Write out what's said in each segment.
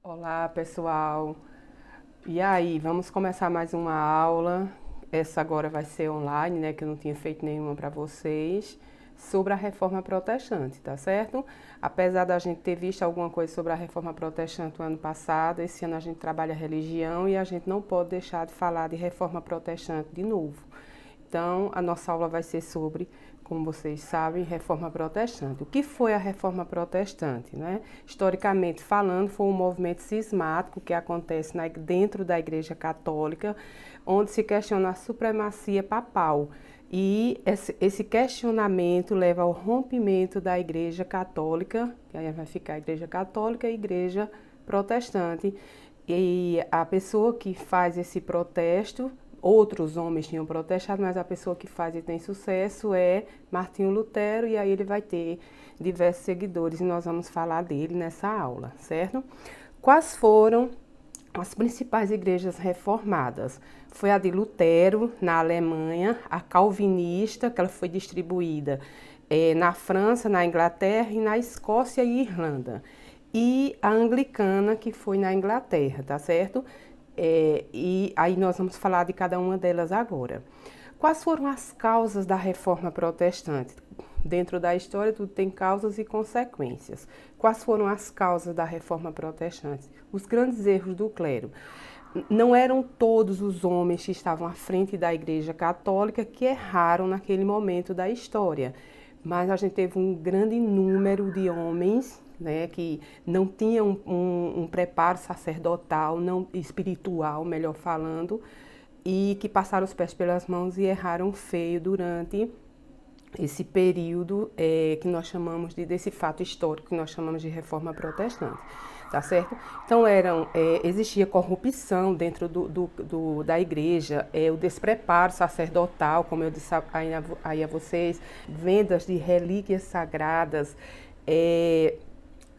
Olá, pessoal. E aí, vamos começar mais uma aula. Essa agora vai ser online, né, que eu não tinha feito nenhuma para vocês, sobre a Reforma Protestante, tá certo? Apesar da gente ter visto alguma coisa sobre a Reforma Protestante no ano passado, esse ano a gente trabalha religião e a gente não pode deixar de falar de Reforma Protestante de novo. Então, a nossa aula vai ser sobre, como vocês sabem, Reforma Protestante. O que foi a Reforma Protestante, né? Historicamente falando, foi um movimento cismático que acontece dentro da Igreja Católica, onde se questiona a supremacia papal. E esse questionamento leva ao rompimento da Igreja Católica, que aí vai ficar a Igreja Católica e a Igreja Protestante. E a pessoa que faz esse protesto, outros homens tinham protestado, mas a pessoa que faz e tem sucesso é Martinho Lutero, e aí ele vai ter diversos seguidores e nós vamos falar dele nessa aula, certo? Quais foram as principais igrejas reformadas? Foi a de Lutero, na Alemanha, a calvinista, que ela foi distribuída na França, na Inglaterra e na Escócia e Irlanda. E a anglicana, que foi na Inglaterra, tá certo? E aí nós vamos falar de cada uma delas agora. Quais foram as causas da Reforma Protestante? Dentro da história, tudo tem causas e consequências. Quais foram as causas da Reforma Protestante? Os grandes erros do clero. Não eram todos os homens que estavam à frente da Igreja Católica que erraram naquele momento da história, mas a gente teve um grande número de homens, né, que não tinham um preparo sacerdotal, não espiritual, melhor falando, e que passaram os pés pelas mãos e erraram feio durante esse período que nós chamamos desse fato histórico que nós chamamos de Reforma Protestante, tá certo? Então existia corrupção dentro da igreja, o despreparo sacerdotal, como eu disse aí a vocês, vendas de relíquias sagradas,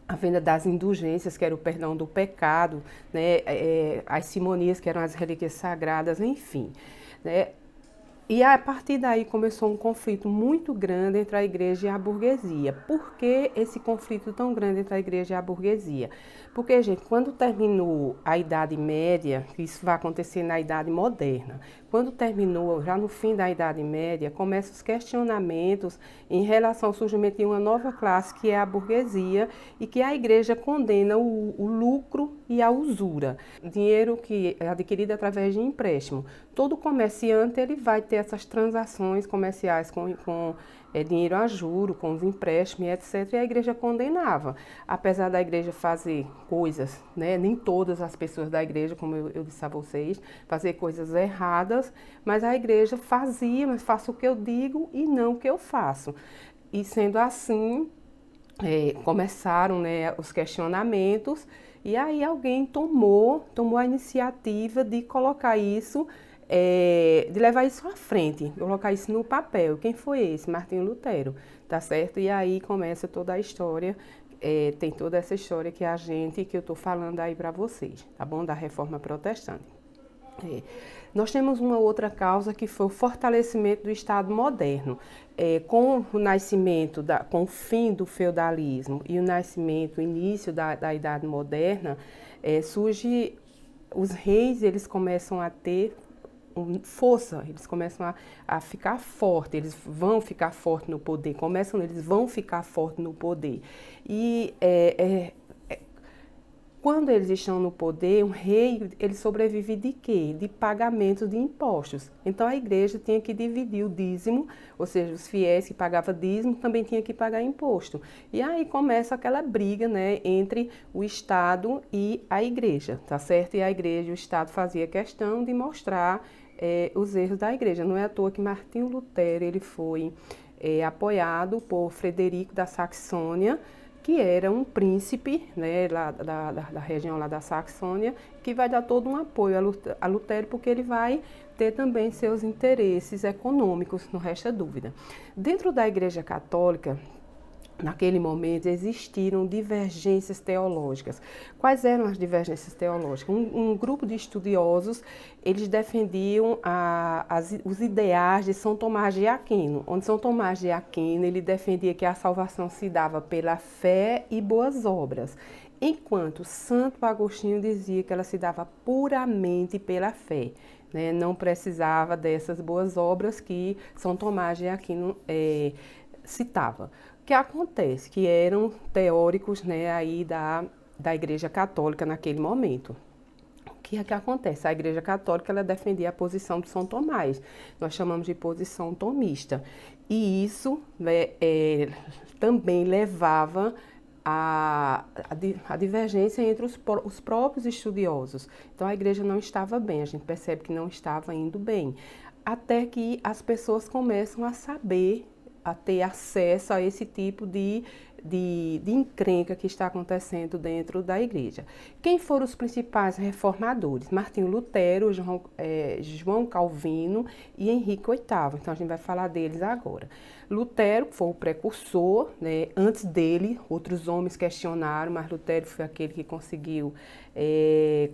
a venda das indulgências, que era o perdão do pecado, né? As simonias, que eram as relíquias sagradas, enfim, né? E a partir daí começou um conflito muito grande entre a igreja e a burguesia. Por que esse conflito tão grande entre a igreja e a burguesia? Porque, gente, quando terminou a Idade Média, isso vai acontecer na Idade Moderna, quando terminou, já no fim da Idade Média, começam os questionamentos em relação ao surgimento de uma nova classe, que é a burguesia, e que a igreja condena o lucro e a usura. Dinheiro que é adquirido através de empréstimo. Todo comerciante ele vai ter essas transações comerciais com dinheiro a juro, com os empréstimos, etc. E a igreja condenava. Apesar da igreja fazer coisas, né, nem todas as pessoas da igreja, como eu disse a vocês, fazer coisas erradas, mas a igreja fazia, mas faço o que eu digo e não o que eu faço. E sendo assim, começaram, né, os questionamentos, e aí alguém tomou a iniciativa de colocar isso, de levar isso à frente, colocar isso no papel. Quem foi esse? Martinho Lutero, tá certo? E aí começa toda a história, tem toda essa história que eu estou falando aí para vocês, tá bom? Da Reforma Protestante. Nós temos uma outra causa que foi o fortalecimento do Estado moderno. Com o nascimento, com o fim do feudalismo e o início da Idade Moderna, surge os reis, eles começam a ter força, eles começam a ficar fortes, eles vão ficar fortes no poder, eles vão ficar fortes no poder. E quando eles estão no poder, um rei, ele sobrevive de quê? De pagamento de impostos. Então a igreja tinha que dividir o dízimo, ou seja, os fiéis que pagavam dízimo também tinham que pagar imposto. E aí começa aquela briga, né, entre o Estado e a igreja, tá certo? E a igreja, o Estado fazia questão de mostrar os erros da igreja. Não é à toa que Martinho Lutero ele foi apoiado por Frederico da Saxônia, que era um príncipe, né, lá da região lá da Saxônia, que vai dar todo um apoio a Lutero, porque ele vai ter também seus interesses econômicos, não resta dúvida. Dentro da Igreja Católica, naquele momento existiram divergências teológicas. Quais eram as divergências teológicas? Um grupo de estudiosos, eles defendiam os ideais de São Tomás de Aquino, onde São Tomás de Aquino ele defendia que a salvação se dava pela fé e boas obras, enquanto Santo Agostinho dizia que ela se dava puramente pela fé. Né? Não precisava dessas boas obras que São Tomás de Aquino citava. O que acontece? Que eram teóricos, né, aí da Igreja Católica naquele momento. O que é que acontece? A Igreja Católica ela defendia a posição de São Tomás. Nós chamamos de posição tomista. E isso também levava a divergência entre os próprios estudiosos. Então a igreja não estava bem, a gente percebe que não estava indo bem. Até que as pessoas começam a saber, a ter acesso a esse tipo de encrenca que está acontecendo dentro da igreja. Quem foram os principais reformadores? Martinho Lutero, João Calvino e Henrique VIII. Então a gente vai falar deles agora. Lutero foi o precursor, né? Antes dele, outros homens questionaram, mas Lutero foi aquele que conseguiu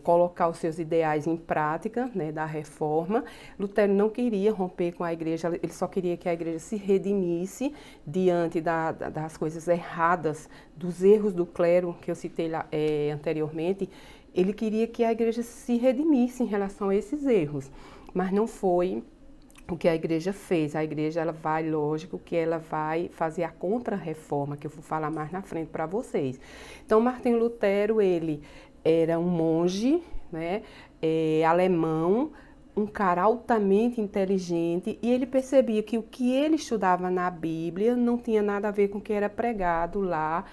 colocar os seus ideais em prática, né, da reforma. Lutero não queria romper com a igreja, ele só queria que a igreja se redimisse diante das coisas erradas, dos erros do clero que eu citei lá, anteriormente. Ele queria que a igreja se redimisse em relação a esses erros, mas não foi o que a igreja fez. A igreja, ela vai, lógico, que ela vai fazer a contra-reforma, que eu vou falar mais na frente para vocês. Então, Martinho Lutero, ele era um monge, né, alemão, um cara altamente inteligente, e ele percebia que o que ele estudava na Bíblia não tinha nada a ver com o que era pregado lá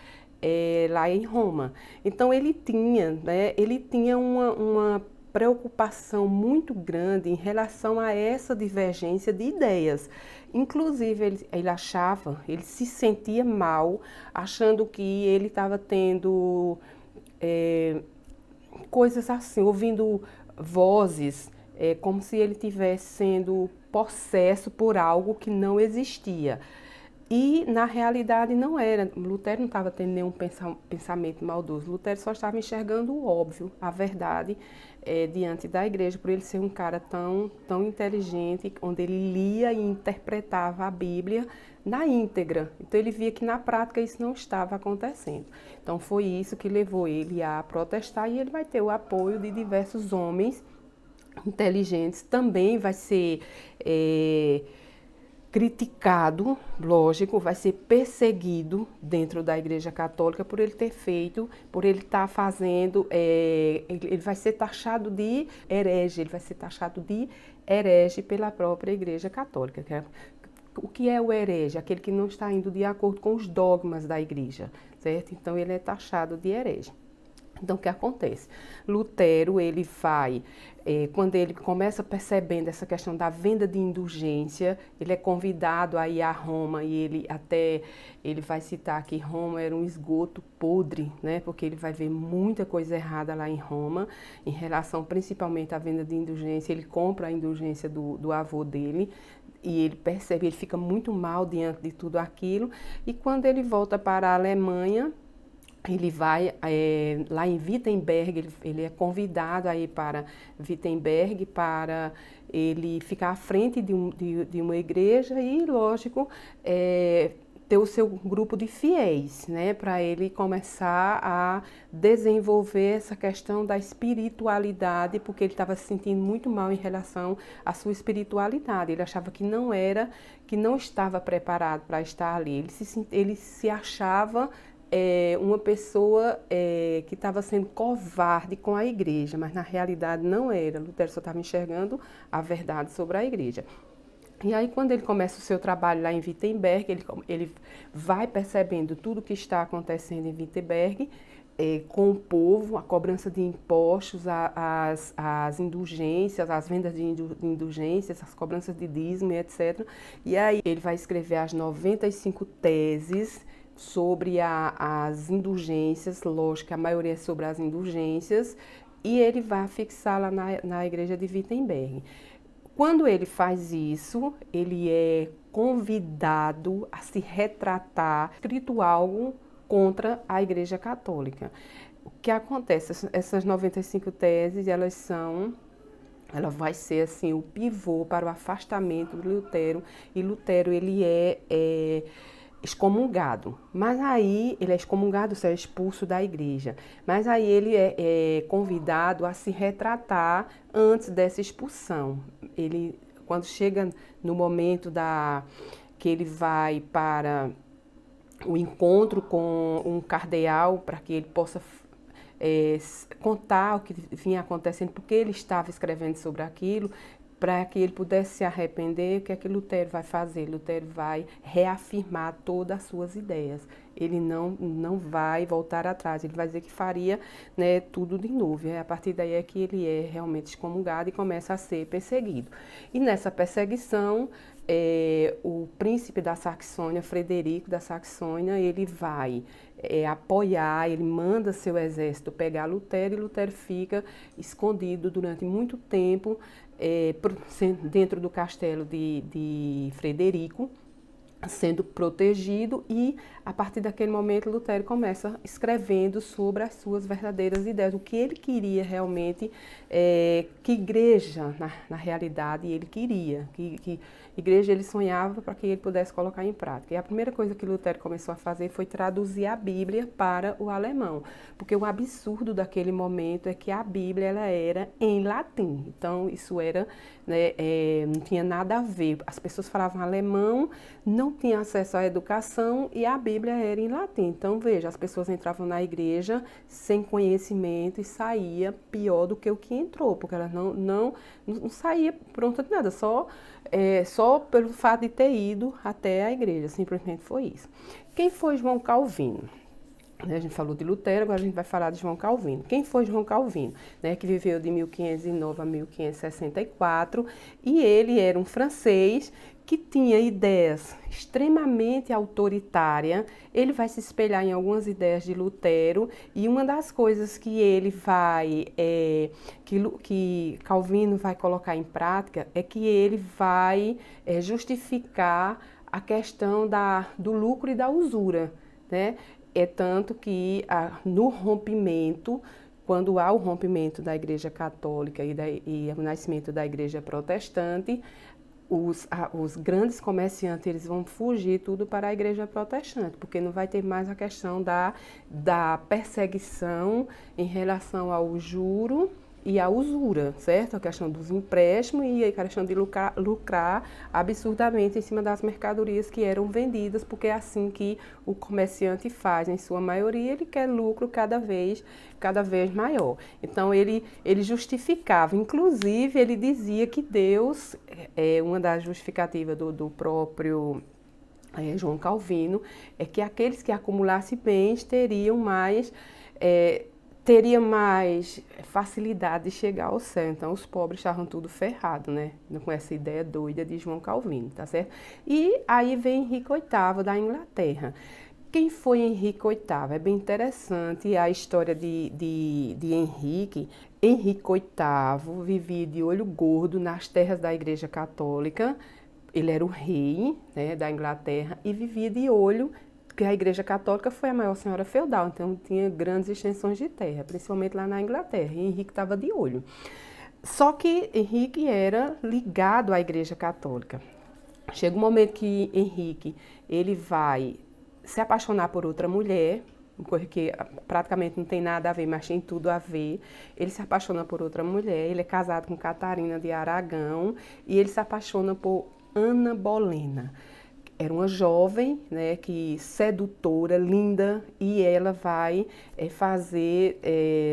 em Roma. Então, ele tinha uma preocupação muito grande em relação a essa divergência de ideias. Inclusive, ele se sentia mal, achando que ele estava tendo coisas assim, ouvindo vozes, como se ele estivesse sendo possesso por algo que não existia. E, na realidade, não era. Lutero não estava tendo nenhum pensamento maldoso. Lutero só estava enxergando o óbvio, a verdade, diante da igreja, por ele ser um cara tão inteligente, onde ele lia e interpretava a Bíblia na íntegra. Então, ele via que, na prática, isso não estava acontecendo. Então, foi isso que levou ele a protestar, e ele vai ter o apoio de diversos homens inteligentes. Também vai ser criticado, lógico, vai ser perseguido dentro da Igreja Católica por ele ter feito, por ele estar fazendo, ele vai ser taxado de herege pela própria Igreja Católica. O que é o herege? Aquele que não está indo de acordo com os dogmas da Igreja, certo? Então ele é taxado de herege. Então, o que acontece? Lutero, ele vai, quando ele começa percebendo essa questão da venda de indulgência, ele é convidado a ir a Roma, e ele vai citar que Roma era um esgoto podre, né? Porque ele vai ver muita coisa errada lá em Roma, em relação principalmente à venda de indulgência. Ele compra a indulgência do avô dele, e ele percebe, ele fica muito mal diante de tudo aquilo, e quando ele volta para a Alemanha, ele vai lá em Wittenberg, ele é convidado a ir para Wittenberg para ele ficar à frente de uma igreja e, lógico, ter o seu grupo de fiéis, né, para ele começar a desenvolver essa questão da espiritualidade, porque ele estava se sentindo muito mal em relação à sua espiritualidade. Ele achava que não estava preparado para estar ali. Ele se achava uma pessoa que estava sendo covarde com a igreja, mas na realidade não era. Lutero só estava enxergando a verdade sobre a igreja. E aí, quando ele começa o seu trabalho lá em Wittenberg, ele vai percebendo tudo o que está acontecendo em Wittenberg, com o povo, a cobrança de impostos, as indulgências, as vendas de indulgências, as cobranças de dízimo, etc. E aí ele vai escrever as 95 teses sobre as indulgências, lógico que a maioria é sobre as indulgências, e ele vai fixar lá na igreja de Wittenberg. Quando ele faz isso, ele é convidado a se retratar, escrito algo contra a Igreja Católica. O que acontece? Essas 95 teses, ela vai ser assim o pivô para o afastamento de Lutero, e Lutero ele é excomungado, mas aí ele é excomungado, ou seja, expulso da igreja, mas aí ele é convidado a se retratar antes dessa expulsão. Ele, quando chega no momento que ele vai para o encontro com um cardeal, para que ele possa contar o que vinha acontecendo, porque ele estava escrevendo sobre aquilo, para que ele pudesse se arrepender. O que é que Lutero vai fazer? Lutero vai reafirmar todas as suas ideias. Ele não vai voltar atrás, ele vai dizer que faria, né, tudo de novo. E a partir daí é que ele é realmente excomungado e começa a ser perseguido. E nessa perseguição, o príncipe da Saxônia, Frederico da Saxônia, ele vai apoiar, ele manda seu exército pegar Lutero, e Lutero fica escondido durante muito tempo dentro do castelo de Frederico, sendo protegido, e a partir daquele momento Lutero começa escrevendo sobre as suas verdadeiras ideias, o que ele queria realmente, que igreja na realidade ele queria, que igreja ele sonhava para que ele pudesse colocar em prática. E a primeira coisa que Lutero começou a fazer foi traduzir a Bíblia para o alemão, porque o absurdo daquele momento é que a Bíblia ela era em latim, então isso era, né, não tinha nada a ver, as pessoas falavam alemão, não tinham acesso à educação e a Bíblia era em latim. Então veja, as pessoas entravam na igreja sem conhecimento e saía pior do que o que entrou, porque elas não saía pronta de nada, só pelo fato de ter ido até a igreja, simplesmente foi isso. Quem foi João Calvino? A gente falou de Lutero, agora a gente vai falar de João Calvino. Quem foi João Calvino? Que viveu de 1509 a 1564, e ele era um francês que tinha ideias extremamente autoritárias. Ele vai se espelhar em algumas ideias de Lutero, e uma das coisas que ele que Calvino vai colocar em prática é que ele vai justificar a questão do lucro e da usura, né? É tanto que no rompimento, quando há o rompimento da Igreja Católica e o nascimento da Igreja Protestante, os grandes comerciantes eles vão fugir tudo para a Igreja Protestante, porque não vai ter mais a questão da perseguição em relação ao juro e a usura, certo? A questão dos empréstimos e a questão de lucrar absurdamente em cima das mercadorias que eram vendidas, porque é assim que o comerciante faz, em sua maioria, ele quer lucro cada vez maior. Então ele justificava, inclusive ele dizia que Deus, uma das justificativas do próprio João Calvino, é que aqueles que acumulassem bens teria mais facilidade de chegar ao céu. Então, os pobres estavam tudo ferrado, né? Com essa ideia doida de João Calvino, tá certo? E aí vem Henrique VIII da Inglaterra. Quem foi Henrique VIII? É bem interessante a história de Henrique. Henrique VIII vivia de olho gordo nas terras da Igreja Católica. Ele era o rei, né, da Inglaterra, e vivia de olho, porque a Igreja Católica foi a maior senhora feudal, então tinha grandes extensões de terra, principalmente lá na Inglaterra, e Henrique estava de olho. Só que Henrique era ligado à Igreja Católica. Chega um momento que Henrique ele vai se apaixonar por outra mulher, coisa que praticamente não tem nada a ver, mas tem tudo a ver. Ele se apaixona por outra mulher, ele é casado com Catarina de Aragão, e ele se apaixona por Ana Bolena. Era uma jovem, né, sedutora, linda, e ela vai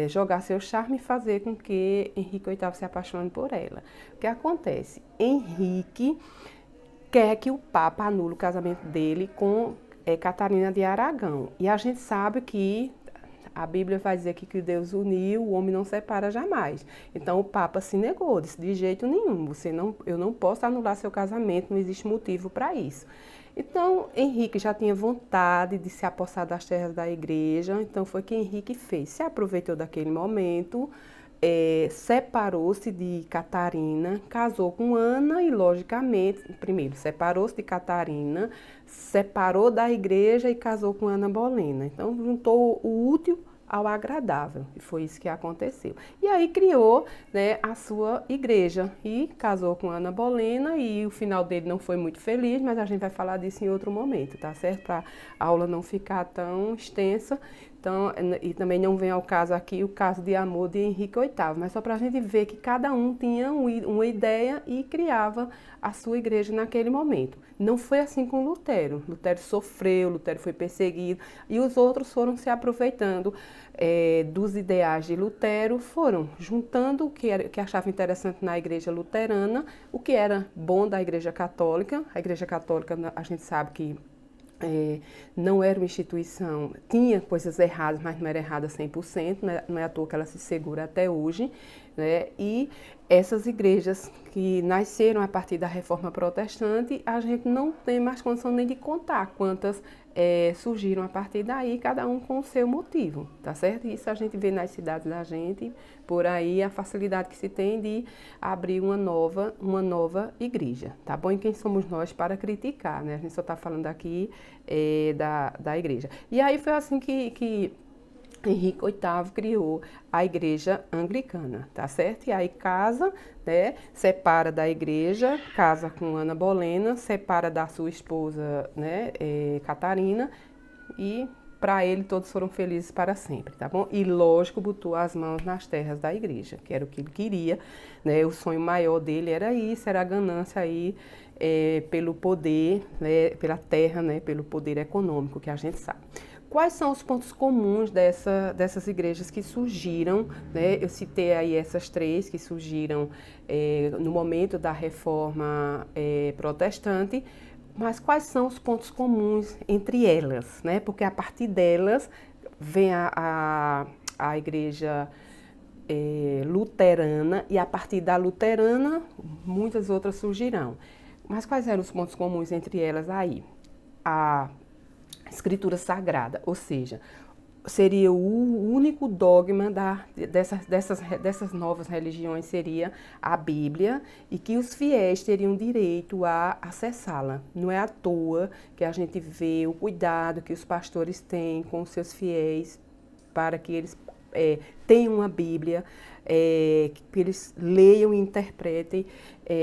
jogar seu charme e fazer com que Henrique VIII se apaixone por ela. O que acontece? Henrique quer que o Papa anule o casamento dele com Catarina de Aragão. E a gente sabe que a Bíblia vai dizer que Deus uniu, o homem não separa jamais. Então o Papa se negou, disse, de jeito nenhum, eu não posso anular seu casamento, não existe motivo para isso. Então Henrique já tinha vontade de se apossar das terras da igreja, então foi o que Henrique fez. Se aproveitou daquele momento separou-se de Catarina, casou com Ana e, logicamente, primeiro separou-se de Catarina, separou da igreja e casou com Ana Bolena. Então, juntou o útil ao agradável, e foi isso que aconteceu. E aí criou, né, a sua igreja e casou com Ana Bolena, e o final dele não foi muito feliz, mas a gente vai falar disso em outro momento, tá certo? Para a aula não ficar tão extensa. Então, e também não vem ao caso aqui o caso de amor de Henrique VIII, mas só para a gente ver que cada um tinha uma ideia e criava a sua igreja naquele momento. Não foi assim com Lutero. Lutero sofreu, Lutero foi perseguido e os outros foram se aproveitando dos ideais de Lutero, foram juntando o que achava interessante na igreja luterana, o que era bom da igreja católica. A igreja católica, a gente sabe que não era uma instituição, tinha coisas erradas, mas não era errada 100%, né? Não é à toa que ela se segura até hoje, né? E essas igrejas que nasceram a partir da Reforma Protestante, a gente não tem mais condição nem de contar quantas surgiram a partir daí, cada um com o seu motivo, tá certo? Isso a gente vê nas cidades da gente, por aí a facilidade que se tem de abrir uma nova igreja, tá bom? E quem somos nós para criticar, né? A gente só está falando aqui da igreja. E aí foi assim que Henrique VIII criou a igreja anglicana, tá certo? E aí casa, né, separa da igreja, casa com Ana Bolena, separa da sua esposa, né, Catarina, e para ele todos foram felizes para sempre, tá bom? E lógico, botou as mãos nas terras da igreja, que era o que ele queria, né? O sonho maior dele era isso, era a ganância aí pelo poder, né, pela terra, né, pelo poder econômico, que a gente sabe. Quais são os pontos comuns dessas igrejas que surgiram, né? Eu citei aí essas três que surgiram no momento da Reforma Protestante, mas quais são os pontos comuns entre elas, né? Porque a partir delas vem a igreja luterana, e a partir da luterana muitas outras surgirão. Mas quais eram os pontos comuns entre elas aí? A Escritura Sagrada, ou seja, seria o único dogma dessas novas religiões, seria a Bíblia, e que os fiéis teriam direito a acessá-la. Não é à toa que a gente vê o cuidado que os pastores têm com os seus fiéis para que eles tenham uma Bíblia, que eles leiam e interpretem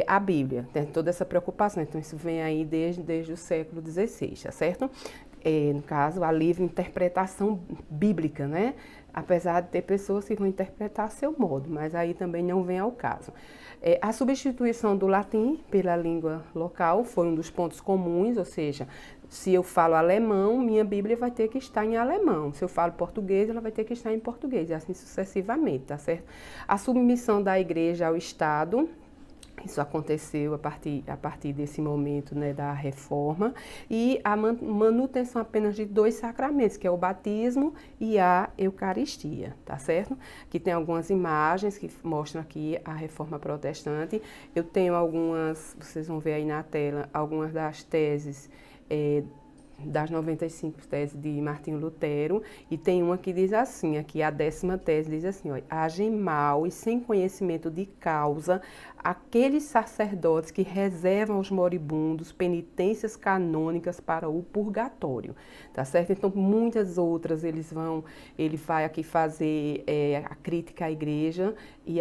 a Bíblia. Tem toda essa preocupação. Então, isso vem aí desde o século XVI, tá certo? No caso, a livre interpretação bíblica, né? Apesar de ter pessoas que vão interpretar a seu modo, mas aí também não vem ao caso. A substituição do latim pela língua local foi um dos pontos comuns, ou seja, se eu falo alemão, minha Bíblia vai ter que estar em alemão. Se eu falo português, ela vai ter que estar em português, e assim sucessivamente, tá certo? A submissão da igreja ao Estado, isso aconteceu a partir desse momento, né, da reforma, e a manutenção apenas de dois sacramentos, que é o batismo e a Eucaristia, tá certo? Aqui tem algumas imagens que mostram aqui a reforma protestante. Eu tenho algumas, vocês vão ver aí na tela, algumas das teses das 95 teses de Martinho Lutero, e tem uma que diz assim, aqui a 10ª tese diz assim, ó, agem mal e sem conhecimento de causa aqueles sacerdotes que reservam aos moribundos penitências canônicas para o purgatório, tá certo? Então, muitas outras ele vai aqui fazer a crítica à igreja, e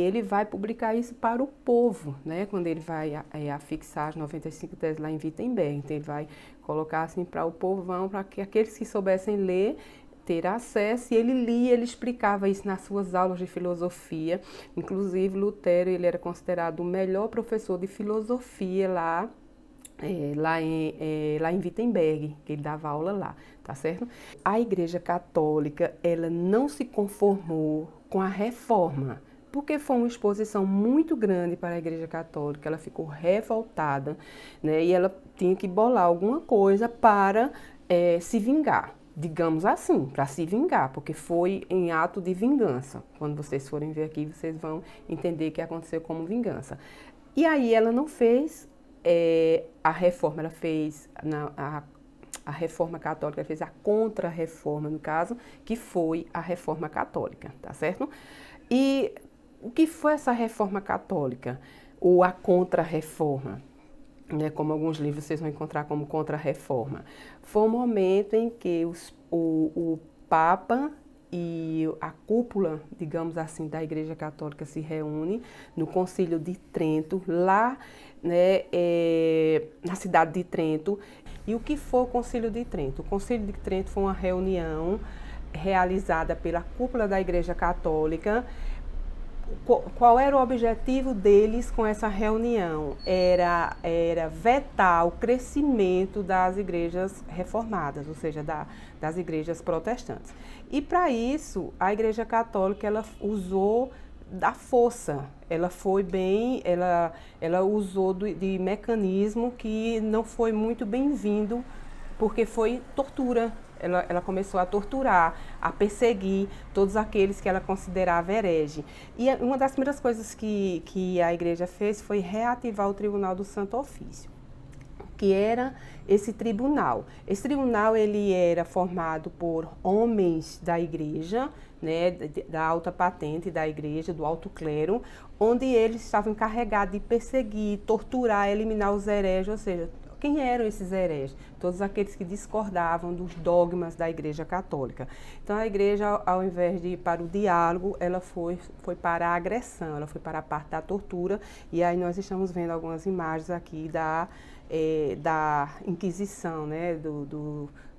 ele vai publicar isso para o povo, né? Quando ele vai afixar as 95 teses lá em Wittenberg, então ele vai colocar assim para o povão, para que aqueles que soubessem ler ter acesso, e ele lia, ele explicava isso nas suas aulas de filosofia. Inclusive, Lutero, ele era considerado o melhor professor de filosofia lá em Wittenberg, que ele dava aula lá, tá certo? A Igreja Católica, ela não se conformou com a reforma, porque foi uma exposição muito grande para a Igreja Católica, ela ficou revoltada, né? E ela tinha que bolar alguma coisa para se vingar, digamos assim, para se vingar, porque foi em ato de vingança. Quando vocês forem ver aqui, vocês vão entender que aconteceu como vingança. E aí ela não fez a reforma, ela fez a reforma católica, ela fez a contra-reforma, no caso, que foi a reforma católica, tá certo? E o que foi essa reforma católica? Ou a contra-reforma? Né, como alguns livros vocês vão encontrar como contra-reforma. Foi um momento em que o Papa e a cúpula, digamos assim, da Igreja Católica se reúne no Concílio de Trento, lá, né, na cidade de Trento. E o que foi o Concílio de Trento? O Concílio de Trento foi uma reunião realizada pela cúpula da Igreja Católica. Qual era o objetivo deles com essa reunião? Era vetar o crescimento das igrejas reformadas, ou seja, das igrejas protestantes. E para isso, a Igreja Católica ela usou da força, ela usou de mecanismo que não foi muito bem-vindo, porque foi tortura. Ela começou a torturar, a perseguir todos aqueles que ela considerava herege. E uma das primeiras coisas que a igreja fez foi reativar o Tribunal do Santo Ofício, que era esse tribunal. Esse tribunal ele era formado por homens da igreja, né, da alta patente da igreja, do alto clero, onde eles estavam encarregados de perseguir, torturar, eliminar os hereges, ou seja, quem eram esses hereges? Todos aqueles que discordavam dos dogmas da Igreja Católica. Então, a Igreja, ao invés de ir para o diálogo, ela foi para a agressão, ela foi para a parte da tortura. E aí nós estamos vendo algumas imagens aqui da Inquisição, né,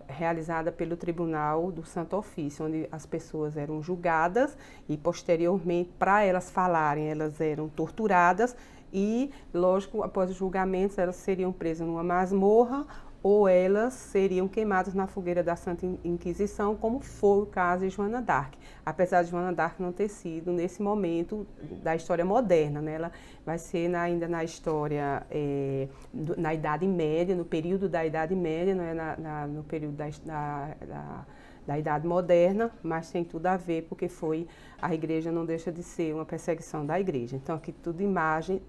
realizada pelo Tribunal do Santo Ofício, onde as pessoas eram julgadas e, posteriormente, para elas falarem, elas eram torturadas. E, lógico, após os julgamentos, elas seriam presas numa masmorra ou elas seriam queimadas na fogueira da Santa Inquisição, como foi o caso de Joana d'Arc. Apesar de Joana d'Arc não ter sido nesse momento da história moderna, né? Ela vai ser ainda na história, na Idade Média, no período da Idade Média, não é no período da Idade Moderna, mas tem tudo a ver, porque a igreja não deixa de ser uma perseguição da igreja. Então, aqui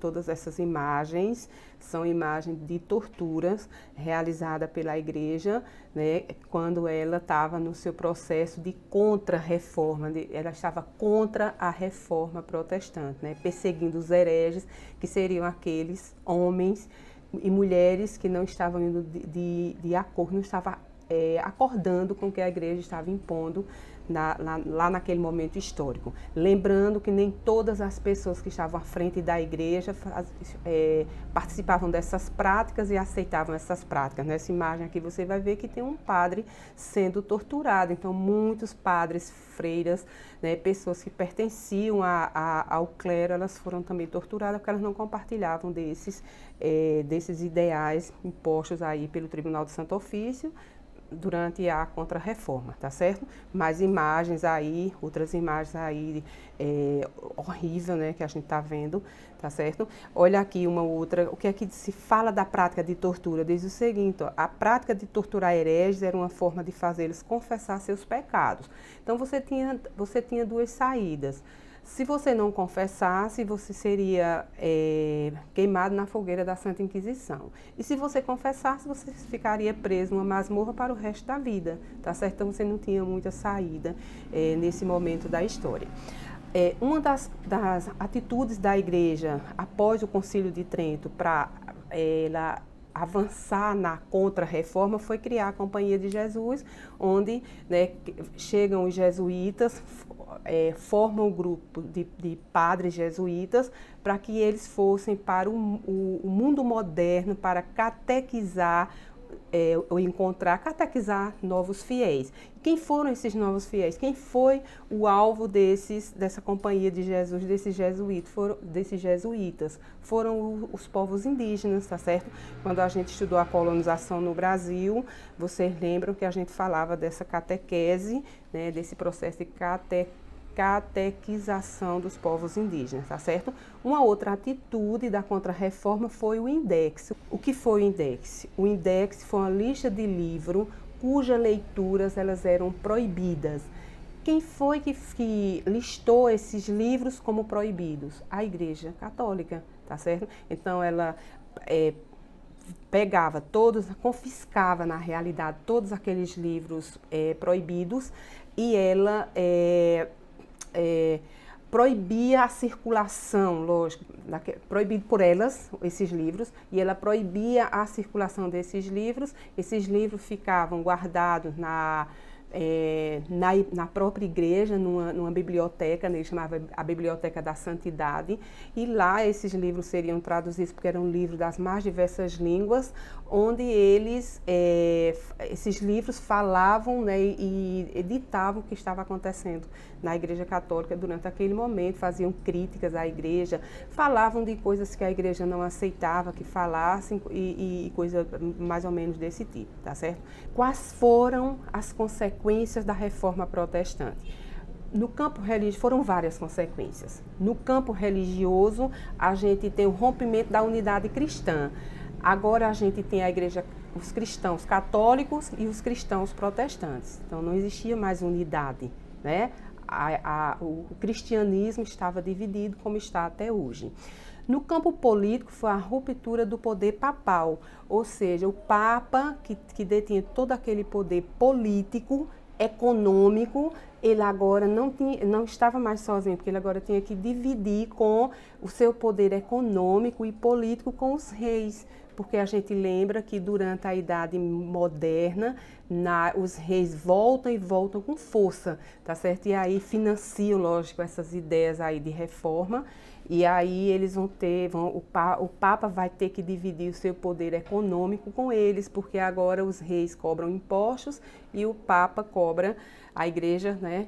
todas essas imagens são imagens de torturas realizadas pela igreja, né, quando ela estava no seu processo de contra-reforma, ela estava contra a reforma protestante, né, perseguindo os hereges, que seriam aqueles homens e mulheres que não estavam indo de acordo, não estavam acordando com o que a igreja estava impondo lá naquele momento histórico. Lembrando que nem todas as pessoas que estavam à frente da igreja participavam dessas práticas e aceitavam essas práticas. Nessa imagem aqui você vai ver que tem um padre sendo torturado. Então, muitos padres, freiras, né, pessoas que pertenciam ao clero, elas foram também torturadas porque elas não compartilhavam desses ideais impostos aí pelo Tribunal do Santo Ofício durante a Contra-Reforma, tá certo? Mais imagens aí, outras imagens aí horrível, né, que a gente tá vendo, tá certo? Olha aqui uma outra, o que é que se fala da prática de tortura? Diz o seguinte, ó, a prática de torturar hereges era uma forma de fazê-los confessar seus pecados. Então você tinha duas saídas. Se você não confessasse, você seria queimado na fogueira da Santa Inquisição. E se você confessasse, você ficaria preso numa masmorra para o resto da vida, tá certo? Então você não tinha muita saída nesse momento da história. Uma das atitudes da igreja após o Concílio de Trento para ela avançar na contra-reforma foi criar a Companhia de Jesus, onde, né, chegam os jesuítas, formam um grupo de padres jesuítas para que eles fossem para o mundo moderno para catequizar catequizar novos fiéis. Quem foram esses novos fiéis? Quem foi o alvo dessa Companhia de Jesus, desses jesuítas? Foram os povos indígenas, tá certo? Quando a gente estudou a colonização no Brasil, vocês lembram que a gente falava dessa catequese, né, desse processo de catequização dos povos indígenas, tá certo? Uma outra atitude da Contra-Reforma foi o Index. O que foi o Index? O Index foi uma lista de livros cujas leituras elas eram proibidas. Quem foi que listou esses livros como proibidos? A Igreja Católica, tá certo? Então ela pegava confiscava na realidade todos aqueles livros proibidos e ela proibia a circulação, lógico, proibido por elas, esses livros, e ela proibia a circulação desses livros. Esses livros ficavam guardados na própria igreja, numa biblioteca, né, ele chamava a Biblioteca da Santidade, e lá esses livros seriam traduzidos, porque eram livros das mais diversas línguas, onde esses livros falavam, né, e editavam o que estava acontecendo na Igreja Católica durante aquele momento, faziam críticas à igreja, falavam de coisas que a igreja não aceitava que falassem e coisas mais ou menos desse tipo, tá certo? Quais foram as consequências da Reforma Protestante? No campo religioso, foram várias consequências. No campo religioso, a gente tem o rompimento da unidade cristã. Agora a gente tem a igreja, os cristãos católicos e os cristãos protestantes. Então não existia mais unidade, né? O cristianismo estava dividido como está até hoje. No campo político foi a ruptura do poder papal, ou seja, o Papa, que detinha todo aquele poder político, econômico, ele agora não estava mais sozinho, porque ele agora tinha que dividir com o seu poder econômico e político com os reis, porque a gente lembra que durante a Idade Moderna, os reis voltam e voltam com força, tá certo? E aí financiam, lógico, essas ideias aí de reforma, e aí eles o Papa vai ter que dividir o seu poder econômico com eles, porque agora os reis cobram impostos e o Papa cobra, a igreja, né,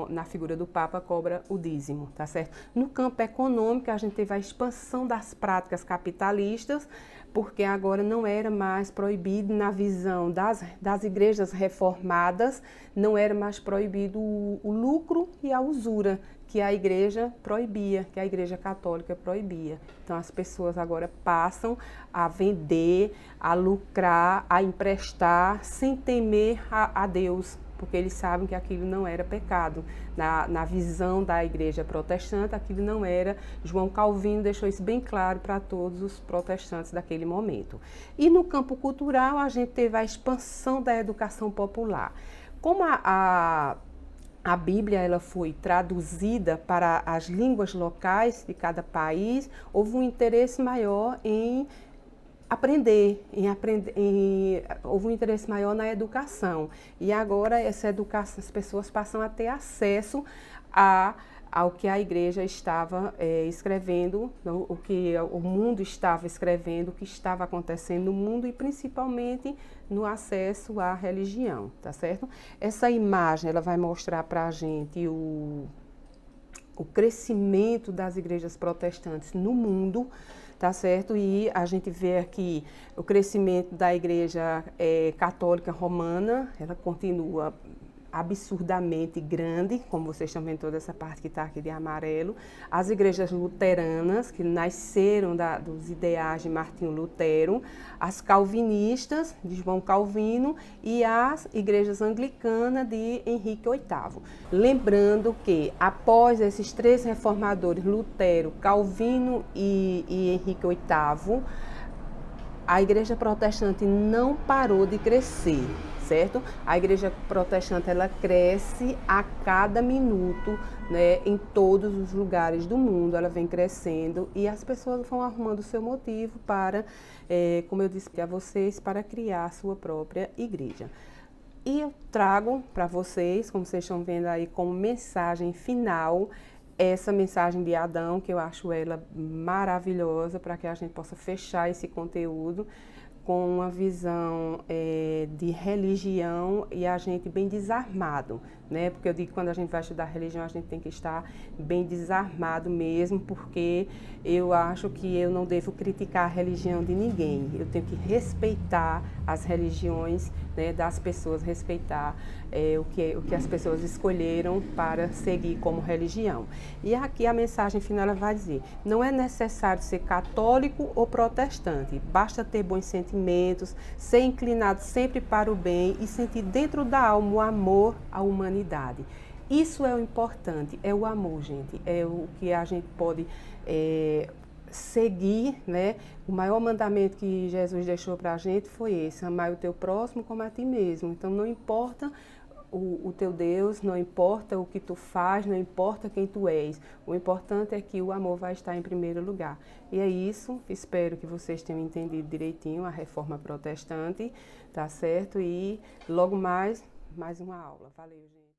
na figura do Papa, cobra o dízimo, tá certo? No campo econômico, a gente teve a expansão das práticas capitalistas, porque agora não era mais proibido, na visão das igrejas reformadas, não era mais proibido o lucro e a usura, que a igreja proibia, que a igreja católica proibia. Então as pessoas agora passam a vender, a lucrar, a emprestar, sem temer a Deus, porque eles sabem que aquilo não era pecado. Na visão da igreja protestante, aquilo não era. João Calvino deixou isso bem claro para todos os protestantes daquele momento. E no campo cultural, a gente teve a expansão da educação popular. Como a Bíblia ela foi traduzida para as línguas locais de cada país, houve um interesse maior em houve um interesse maior na educação. E agora essa educação, as pessoas passam a ter acesso ao que a igreja estava escrevendo, o que o mundo estava escrevendo, o que estava acontecendo no mundo e principalmente no acesso à religião, tá certo? Essa imagem ela vai mostrar para a gente o crescimento das igrejas protestantes no mundo, tá certo? E a gente vê aqui o crescimento da igreja católica romana, ela continua absurdamente grande, como vocês estão vendo toda essa parte que está aqui de amarelo. As igrejas luteranas, que nasceram dos ideais de Martinho Lutero, as calvinistas, de João Calvino, e as igrejas anglicanas de Henrique VIII. Lembrando que, após esses três reformadores, Lutero, Calvino e Henrique VIII, a igreja protestante não parou de crescer, certo? A igreja protestante ela cresce a cada minuto, né, em todos os lugares do mundo, ela vem crescendo e as pessoas vão arrumando o seu motivo para, como eu disse a vocês, para criar a sua própria igreja. E eu trago para vocês, como vocês estão vendo aí, como mensagem final, essa mensagem de Adão, que eu acho ela maravilhosa para que a gente possa fechar esse conteúdo com uma visão de religião e a gente bem desarmado, né? Porque eu digo que quando a gente vai estudar religião, a gente tem que estar bem desarmado mesmo, porque eu acho que eu não devo criticar a religião de ninguém. Eu tenho que respeitar as religiões, né, das pessoas, respeitar o que as pessoas escolheram para seguir como religião. E aqui a mensagem final ela vai dizer: não é necessário ser católico ou protestante, basta ter bons sentimentos, ser inclinado sempre para o bem e sentir dentro da alma o amor à humanidade. Isso é o importante, é o amor, gente, é o que a gente pode seguir, né? O maior mandamento que Jesus deixou para a gente foi esse: amar o teu próximo como a ti mesmo. Então não importa o teu Deus, não importa o que tu faz, não importa quem tu és. O importante é que o amor vai estar em primeiro lugar. E é isso, espero que vocês tenham entendido direitinho a reforma protestante, tá certo? E logo mais uma aula. Valeu, gente.